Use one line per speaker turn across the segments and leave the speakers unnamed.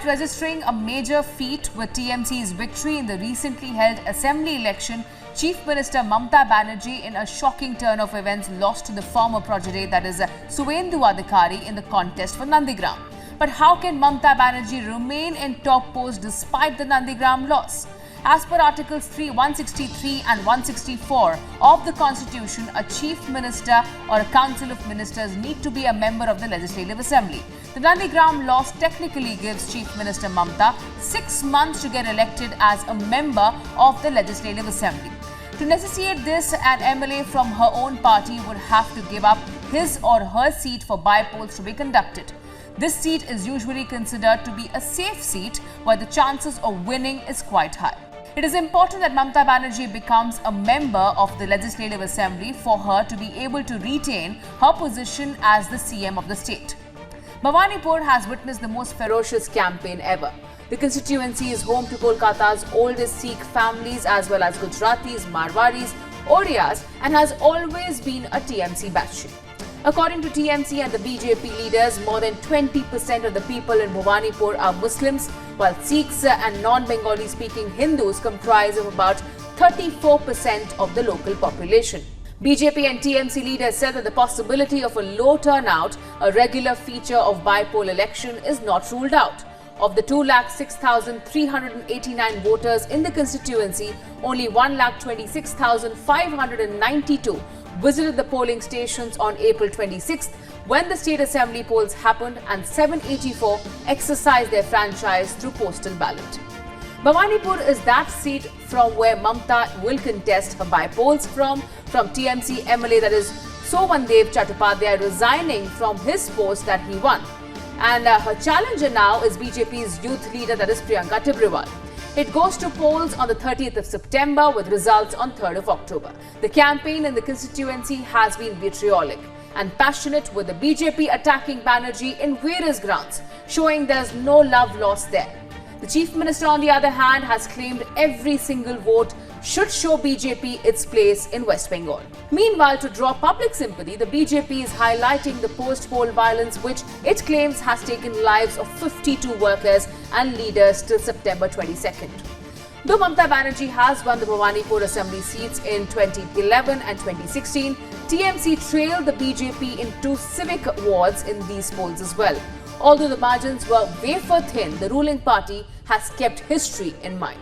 Despite registering a major feat with TMC's victory in the recently held assembly election, Chief Minister Mamata Banerjee, in a shocking turn of events, lost to the former protege, that is Suvendu Adhikari, in the contest for Nandigram. But how can Mamata Banerjee remain in top post despite the Nandigram loss? As per Articles 163 and 164 of the Constitution, a Chief Minister or a Council of Ministers need to be a member of the Legislative Assembly. The Nandigram loss technically gives Chief Minister Mamata 6 months to get elected as a member of the Legislative Assembly. To necessitate this, an MLA from her own party would have to give up his or her seat for bypolls to be conducted. This seat is usually considered to be a safe seat where the chances of winning is quite high. It is important that Mamata Banerjee becomes a member of the Legislative Assembly for her to be able to retain her position as the CM of the state. Bhabanipur has witnessed the most ferocious campaign ever. The constituency is home to Kolkata's oldest Sikh families as well as Gujaratis, Marwaris, Orias, and has always been a TMC bastion. According to TMC and the BJP leaders, more than 20% of the people in Bhabanipur are Muslims, while Sikhs and non-Bengali speaking Hindus comprise of about 34% of the local population. BJP and TMC leaders said that the possibility of a low turnout, a regular feature of bypoll election, is not ruled out. Of the 2,06,389 voters in the constituency, only 1,26,592 visited the polling stations on April 26th when the State Assembly polls happened, and 784 exercised their franchise through postal ballot. Bhabanipur is that seat from where Mamata will contest her bypolls from TMC MLA, that is Somandev Chattopadhyay, resigning from his post that he won. And her challenger now is BJP's youth leader, that is Priyanka Tibrewal. It goes to polls on the 30th of September with results on 3rd of October. The campaign in the constituency has been vitriolic and passionate, with the BJP attacking Banerjee in various grounds, showing there's no love lost there. The Chief Minister, on the other hand, has claimed every single vote should show BJP its place in West Bengal. Meanwhile, to draw public sympathy, the BJP is highlighting the post-poll violence which it claims has taken lives of 52 workers and leaders till September 22nd. Though Mamata Banerjee has won the Bhabanipur assembly seats in 2011 and 2016, TMC trailed the BJP in 2 civic wards in these polls as well. Although the margins were wafer thin, the ruling party has kept history in mind.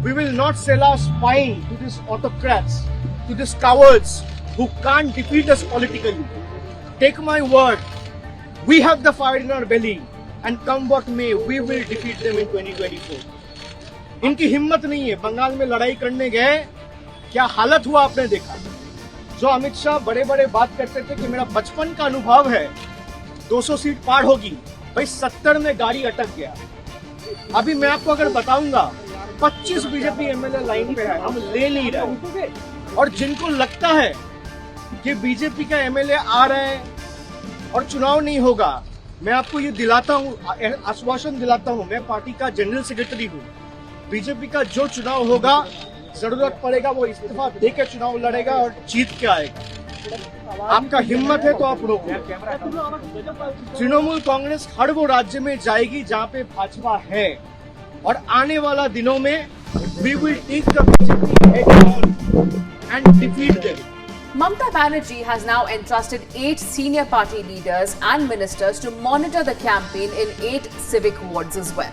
We will not sell our spine to these autocrats, to these cowards who can't defeat us politically. Take my word, we have the fire in our belly, and come what may, we will defeat them in 2024. इनकी हिम्मत नहीं है। बंगाल में लड़ाई करने गए, क्या हालत हुआ आपने देखा। जो अमित शाह बड़े बड़े बात करते थे कि मेरा बचपन का अनुभव है, 200 सीट पार होगी, भाई 70 में गाड़ी अटक गया। अभी मैं आपको अगर बताऊंगा 25 बीजेपी एमएलए लाइन पे है, हम ले नहीं रहे। और जिनको लगता है कि बीजेपी का एमएलए आ रहा है और चुनाव नहीं होगा, मैं आपको ये दिलाता हूँ, आश्वासन दिलाता हूँ, मैं पार्टी का जनरल सेक्रेटरी हूँ। बीजेपी का जो चुनाव होगा, जरूरत पड़ेगा वो इस्तीफा देकर चुनाव लड़ेगा और जीत के आएगा। आपका हिम्मत है तो आप रोको। तृणमूल कांग्रेस हर वो राज्य में जाएगी जहां पे भाजपा है, और आने वाला दिनों में we will take the BJP head on and defeat them.
Mamata Banerjee has now entrusted 8 senior party leaders and ministers to monitor the campaign in 8 civic wards as well.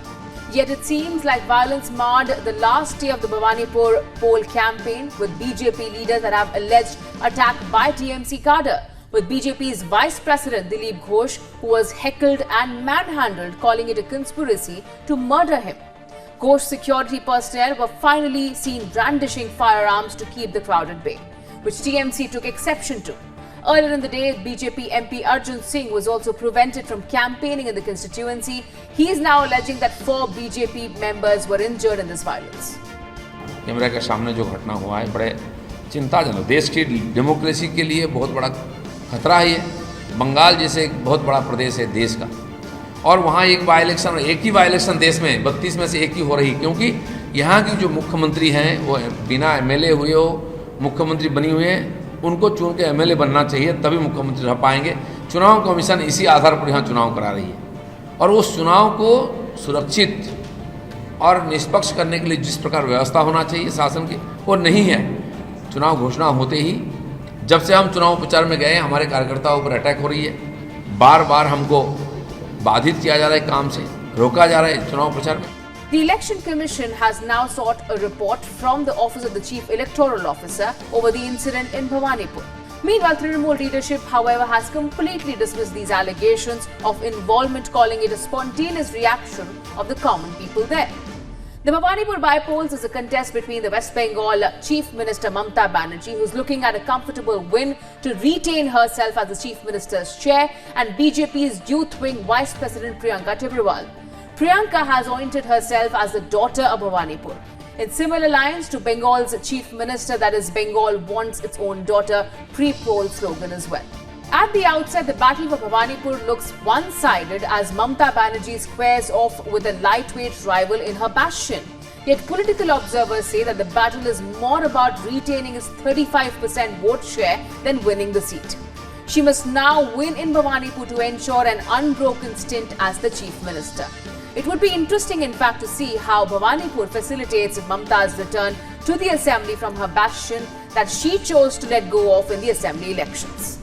Yet it seems like violence marred the last day of the Bhabanipur poll campaign, with BJP leaders that have alleged attack by TMC cadre, with BJP's Vice President Dilip Ghosh, who was heckled and manhandled, calling it a conspiracy to murder him. Ghosh security personnel were finally seen brandishing firearms to keep the crowd at bay, which TMC took exception to. Earlier in the day, BJP MP Arjun Singh was also prevented from campaigning in the constituency. He is now alleging that 4 BJP members were injured in this violence.
Camera के सामने जो घटना हुआ है बड़े चिंताजनक, देश की डेमोक्रेसी के लिए बहुत बड़ा खतरा है ये। बंगाल जैसे एक बहुत बड़ा प्रदेश है देश का, और वहाँ एक बाई इलेक्शन, एक ही बाई इलेक्शन देश में 32 में से एक ही हो रही, क्योंकि यहाँ की जो मुख्यमंत्री हैं वो बिना एमएलए हुए हो मुख्यमंत्री बनी हुई हैं। उनको चुन के एमएलए बनना चाहिए, तभी मुख्यमंत्री रह पाएंगे। चुनाव कमीशन इसी आधार पर यहाँ चुनाव करा रही है, और उस चुनाव को सुरक्षित और निष्पक्ष करने के लिए जिस प्रकार व्यवस्था होना चाहिए शासन की, वो नहीं है। चुनाव घोषणा होते ही जब से हम चुनाव प्रचार में गए, हमारे कार्यकर्ताओं पर अटैक हो रही है, बार बार हमको बाधित किया जा रहा है, काम से रोका जा रहा है चुनाव प्रचार में।
The Election Commission has now sought a report from the Office of the Chief Electoral Officer over the incident in Bhabanipur. Meanwhile, Trinamool leadership, however, has completely dismissed these allegations of involvement, calling it a spontaneous reaction of the common people there. The Bhabanipur bypolls is a contest between the West Bengal Chief Minister Mamata Banerjee, who's looking at a comfortable win to retain herself as the Chief Minister's chair, and BJP's youth wing Vice President Priyanka Tibrewal. Priyanka has anointed herself as the daughter of Bhabanipur. In similar lines to Bengal's Chief Minister, that is, Bengal wants its own daughter, pre-poll slogan as well. At the outset, the battle for Bhabanipur looks one-sided as Mamata Banerjee squares off with a lightweight rival in her bastion. Yet political observers say that the battle is more about retaining its 35% vote share than winning the seat. She must now win in Bhabanipur to ensure an unbroken stint as the Chief Minister. It would be interesting, in fact, to see how Bhabanipur facilitates Mamata's return to the assembly from her bastion that she chose to let go of in the assembly elections.